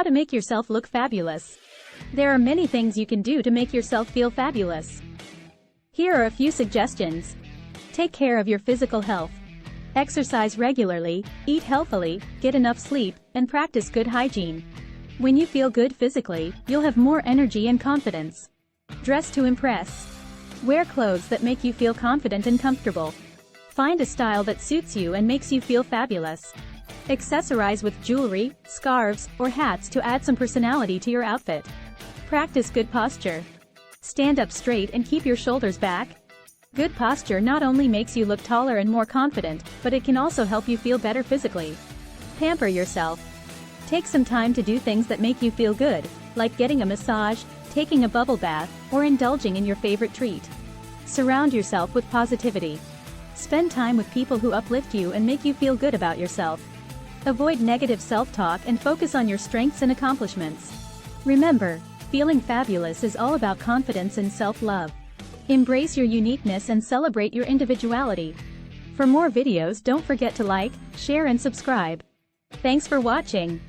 How to make yourself look fabulous. There are many things you can do to make yourself feel fabulous. Here are a few suggestions. Take care of your physical health. Exercise regularly, eat healthily, get enough sleep, and practice good hygiene. When you feel good physically, you'll have more energy and confidence. Dress to impress. Wear clothes that make you feel confident and comfortable. Find a style that suits you and makes you feel fabulous. Accessorize with jewelry, scarves, or hats to add some personality to your outfit. Practice good posture. Stand up straight and keep your shoulders back. Good posture not only makes you look taller and more confident, but it can also help you feel better physically. Pamper yourself. Take some time to do things that make you feel good, like getting a massage, taking a bubble bath, or indulging in your favorite treat. Surround yourself with positivity. Spend time with people who uplift you and make you feel good about yourself. Avoid negative self-talk and focus on your strengths and accomplishments. Remember, feeling fabulous is all about confidence and self-love. Embrace your uniqueness and celebrate your individuality. For more videos, don't forget to like, share and subscribe. Thanks for watching.